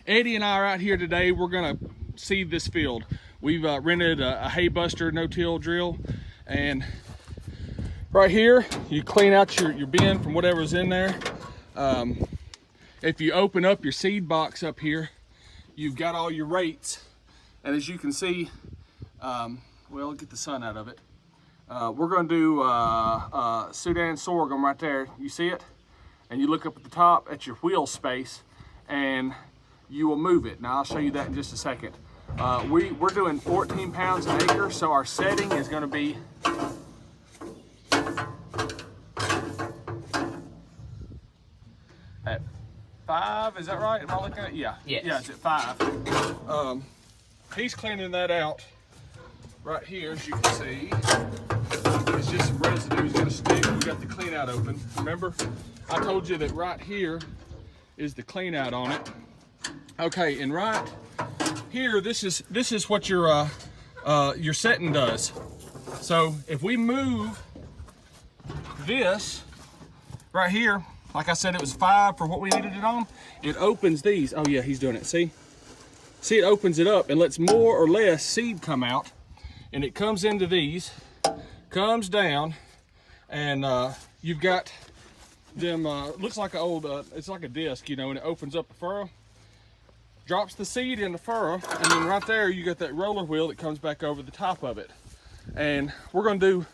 Eddie and I are out here today. We're gonna seed this field. We've rented a hay buster no-till drill, and right here you clean out your bin from whatever's in there. If you open up your seed box up here, you've got all your rates, and as you can see, well, get the sun out of it. We're gonna do Sudan sorghum right there. You see it? And you look up at the top at your wheel space, and you will move it. Now I'll show you that in just a second. We're doing 14 pounds an acre, so our setting is gonna be at 5, is that right? Am I looking at it? Yeah. Yes. Yeah, it's at 5. He's cleaning that out right here, as you can see. It's just some residue. He's got a stick. We got the clean out open. Remember, I told you that right here is the clean out on it. Okay, and right here, this is what your setting does. So if we move this right here, like I said, it was 5 for what we needed it on. It opens these. Oh yeah, he's doing it. See, it opens it up and lets more or less seed come out, and it comes into these, comes down, and you've got them. Looks like an old. It's like a disc, you know, and it opens up a furrow. Drops the seed in the furrow, and then right there you got that roller wheel that comes back over the top of it. And we're gonna do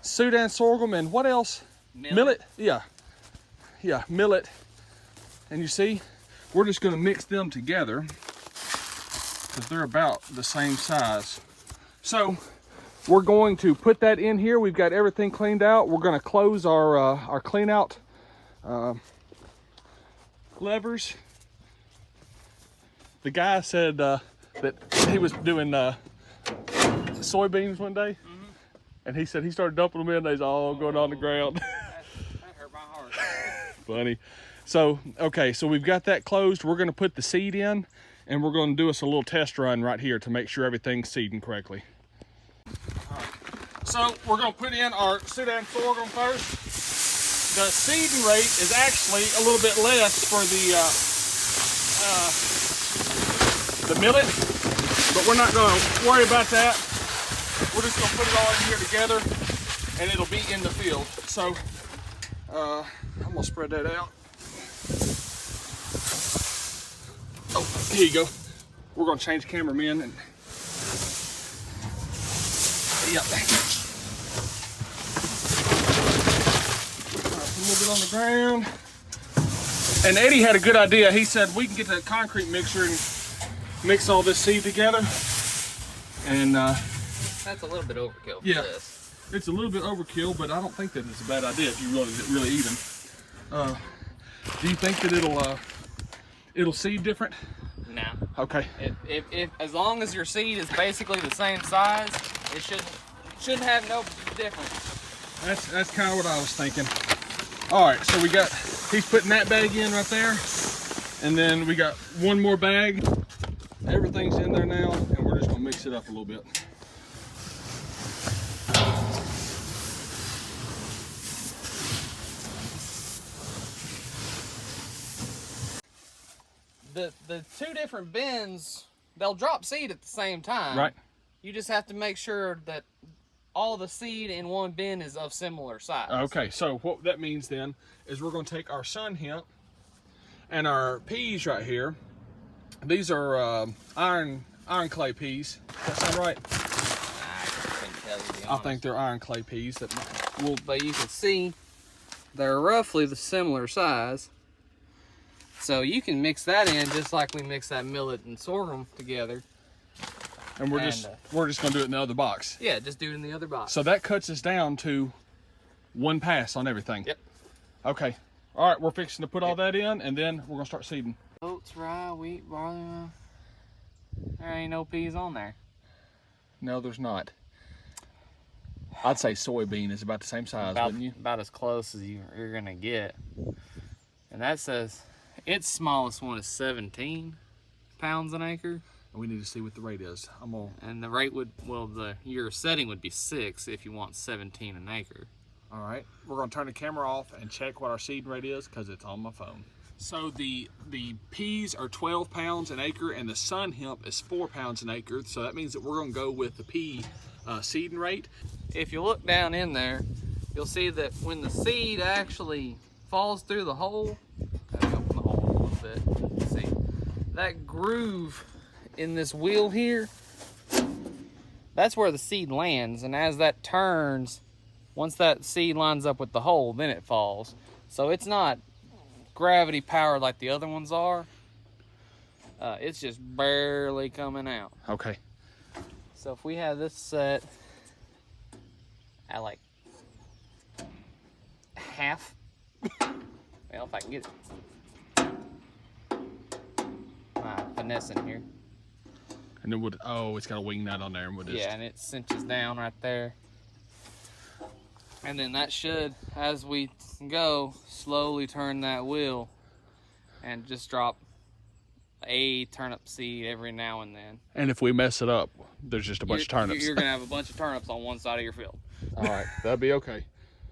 Sudan sorghum and what else? Millet. Yeah, millet. And you see, we're just gonna mix them together because they're about the same size. So we're going to put that in here. We've got everything cleaned out. We're gonna close our clean out levers. The guy said that he was doing soybeans one day, and he said he started dumping them in, they's all going on the ground. That hurt my heart. Funny. So, okay, so we've got that closed. We're gonna put the seed in, and we're gonna do us a little test run right here to make sure everything's seeding correctly. All right. So we're gonna put in our Sudan sorghum first. The seeding rate is actually a little bit less for the millet, but we're not going to worry about that. We're just going to put it all in here together, and it'll be in the field. So I'm going to spread that out. Oh, here you go. We're going to change cameraman. And yep. A little bit on the ground. And Eddie had a good idea. He said we can get that concrete mixer and mix all this seed together. And that's a little bit overkill for this. It's a little bit overkill, but I don't think that it's a bad idea if you really eat them. Do you think that it'll seed different? No. Okay. If as long as your seed is basically the same size, it shouldn't have no difference. That's kind of what I was thinking. All right, so he's putting that bag in right there, and then we got one more bag. Everything's in there now, and we're just gonna mix it up a little bit. The two different bins, they'll drop seed at the same time. Right. You just have to make sure that all the seed in one bin is of similar size. Okay, so what that means then is we're gonna take our Sunn Hemp and our peas right here. These are iron clay peas. Does that sound right? I couldn't tell you, to be I honest. think they're iron clay peas. But you can see they're roughly the similar size. So you can mix that in just like we mix that millet and sorghum together. And we're just gonna do it in the other box. Yeah, just do it in the other box. So that cuts us down to one pass on everything. Yep. Okay. All right, we're fixing to put all that in, and then we're gonna start seeding. Oats, rye, wheat, barley. There ain't no peas on there. No, there's not. I'd say soybean is about the same size, wouldn't you? About as close as you're gonna get. And that says its smallest one is 17 pounds an acre. We need to see what the rate is. And the rate would, your setting would be 6 if you want 17 an acre. All right, we're gonna turn the camera off and check what our seed rate is because it's on my phone. So the peas are 12 pounds an acre and the Sunn Hemp is 4 pounds an acre. So that means that we're gonna go with the pea seeding rate. If you look down in there, you'll see that when the seed actually falls through the hole, let me open the hole a little bit. See, that groove in this wheel here, that's where the seed lands, and as that turns, once that seed lines up with the hole, then it falls. So it's not gravity powered like the other ones are. It's just barely coming out. Okay. So if we have this set at like half, well, if I can get my finesse in here. And then it's got a wing nut on there, and we'll just... Yeah, and it cinches down right there. And then that should, as we go, slowly turn that wheel and just drop a turnip seed every now and then. And if we mess it up, there's just a bunch of turnips. You're gonna have a bunch of turnips on one side of your field. All right, that'd be okay.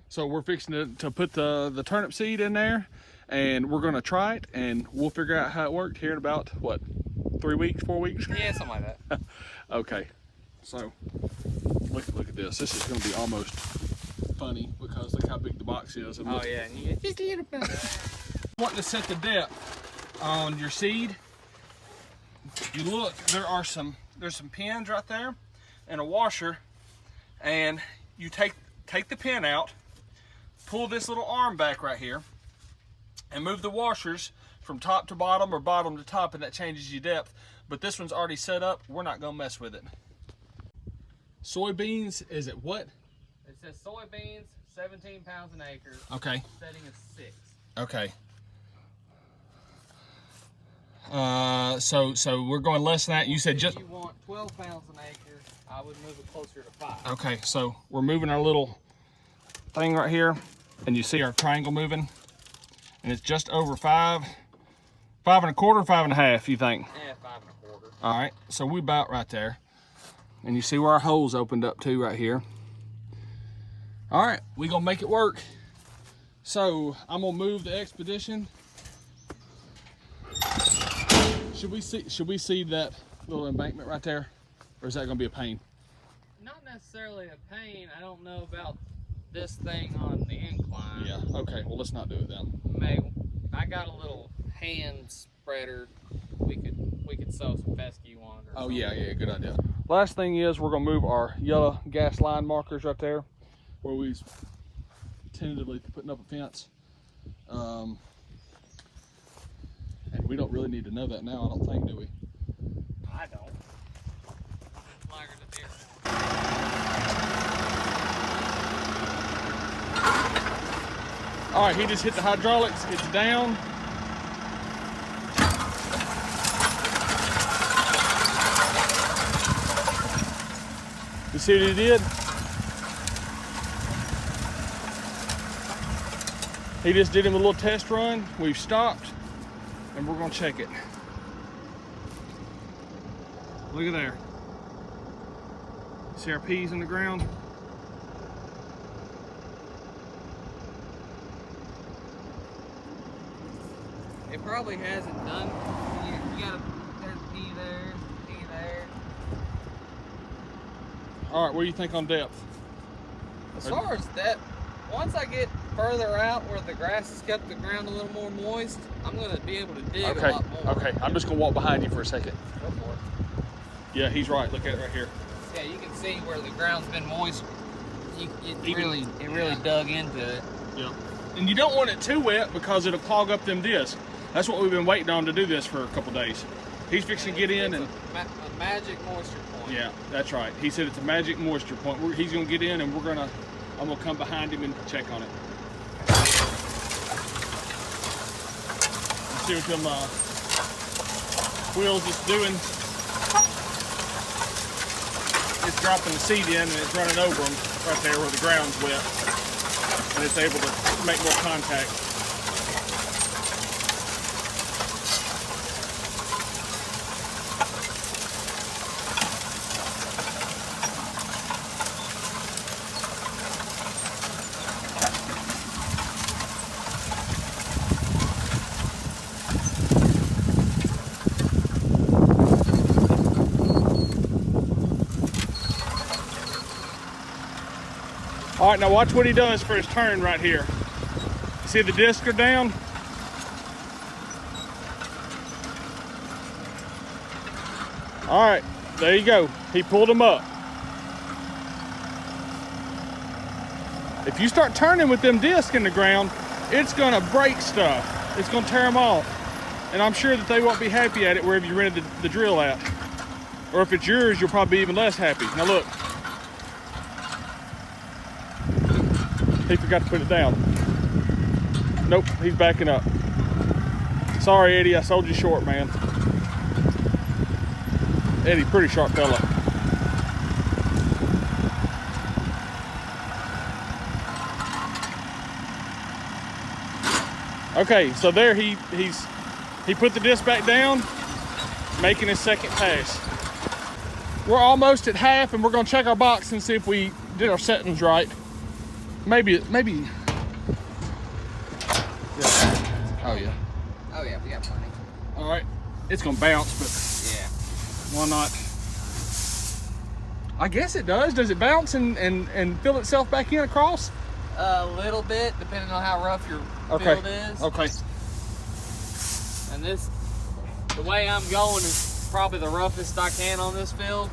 So we're fixing to put the turnip seed in there, and we're gonna try it, and we'll figure out how it worked here in about, what, 3 weeks, 4 weeks? Yeah, something like that. Okay, so look at this. This is gonna be almost funny because look how big the box is. And oh yeah, and you get just a little bit. Wanting to set the depth on your seed, you look, there's some pins right there and a washer, and you take the pin out, pull this little arm back right here, and move the washers from top to bottom or bottom to top, and that changes your depth. But this one's already set up. We're not gonna mess with it. Soybeans, is it what? It says soybeans, 17 pounds an acre. Okay. Setting is 6. Okay. So we're going less than that. You said just... If you want 12 pounds an acre, I would move it closer to 5. Okay, so we're moving our little thing right here, and you see our triangle moving, and it's just over 5 1/4, 5 1/2, you think? Yeah, 5 1/4. All right, so we about right there, and you see where our holes opened up to right here. All right, we gonna make it work. So I'm gonna move the Expedition. Should we seed that little embankment right there, or is that gonna be a pain? Not necessarily a pain. I don't know about this thing on the incline. Yeah. Okay. Well, let's not do it then. I got a little hand spreader. We could sew some fescue on it. Oh yeah, good idea. Last thing is we're gonna move our yellow gas line markers right there, where we tentatively putting up a fence. And we don't really need to know that now, I don't think, do we? I don't. Flagger the deer. All right, he just hit the hydraulics. It's down. You see what he did? He just did him a little test run. We've stopped, and we're gonna check it. Look at there. See our peas in the ground? It probably hasn't done. You gotta, there's pea there, pea there. All right, what do you think on depth? As far as depth, once I get further out where the grass has kept the ground a little more moist, I'm gonna be able to dig a lot more. Okay, I'm just gonna walk behind you for a second. Go for it. Yeah, he's right. Look at it right here. Yeah, you can see where the ground's been moist. It really dug into it. Yeah. And you don't want it too wet because it'll clog up them discs. That's what we've been waiting on to do this for a couple days. He's fixing to get in and... a magic moisture point. Yeah, that's right. He said it's a magic moisture point. He's gonna get in and I'm gonna come behind him and check on it. See what them wheels is doing. It's dropping the seed in and it's running over them right there where the ground's wet, and it's able to make more contact. All right, now watch what he does for his turn right here. See the discs are down? All right, there you go. He pulled them up. If you start turning with them discs in the ground, it's gonna break stuff. It's gonna tear them off. And I'm sure that they won't be happy at it wherever you rented the drill at. Or if it's yours, you'll probably be even less happy. Now look. He forgot to put it down. Nope, he's backing up. Sorry, Eddie, I sold you short, man. Eddie, pretty sharp fella. Okay, so there he put the disc back down, making his second pass. We're almost at half, and we're gonna check our box and see if we did our settings right. Maybe. Yeah. Oh yeah. Oh yeah, we got plenty. All right, it's gonna bounce, but Yeah. why not? I guess it does. Does it bounce and fill itself back in across? A little bit, depending on how rough your field is. Okay. And this, the way I'm going is probably the roughest I can on this field,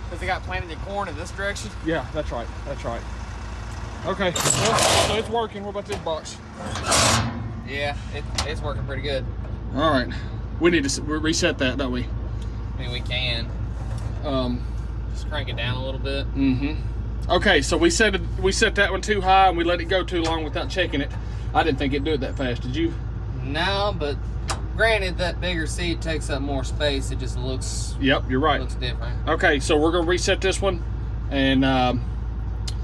because they got planted in corn in this direction. Yeah, that's right. That's right. Okay, well, so it's working. What about this box? Yeah, it's working pretty good. All right, we need to reset that, don't we? I mean, we can. Just crank it down a little bit. Okay, so we set that one too high and we let it go too long without checking it. I didn't think it'd do it that fast. Did you? No, but granted, that bigger seed takes up more space. It just looks. Yep, you're right. Looks different. Okay, so we're gonna reset this one, and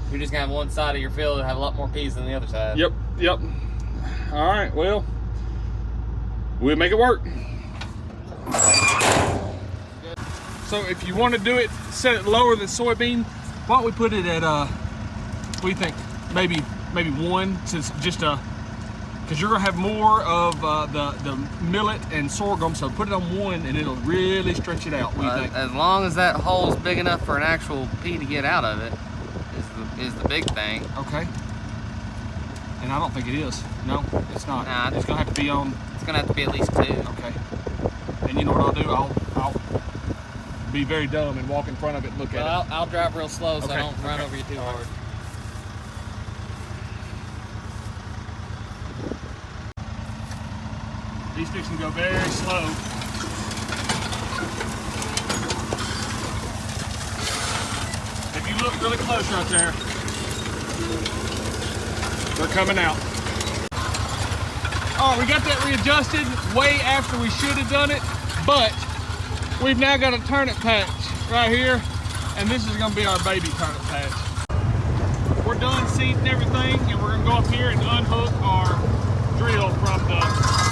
you're just gonna have one side of your field that have a lot more peas than the other side. Yep. All right, well, we'll make it work. So if you want to do it, set it lower than soybean. Why don't we put it at what do you think? Maybe one, since just because you're gonna have more of the millet and sorghum. So put it on one, and it'll really stretch it out. What do you think? As long as that hole's big enough for an actual pea to get out of it, is the big thing. Okay. And I don't think it is. No, it's not. Nah, it's gonna have to be on. It's gonna have to be at least 2. Okay. And you know what I'll do? I'll be very dumb and walk in front of it and look at it. I'll drive real slow so Okay, I don't run okay. over you too hard. These fixing to go very slow. If you look really close right there, they're coming out. Oh, we got that readjusted way after we should have done it, but we've now got a turnip patch right here, and this is gonna be our baby turnip patch. We're done seeding everything, and we're gonna go up here and unhook our drill from the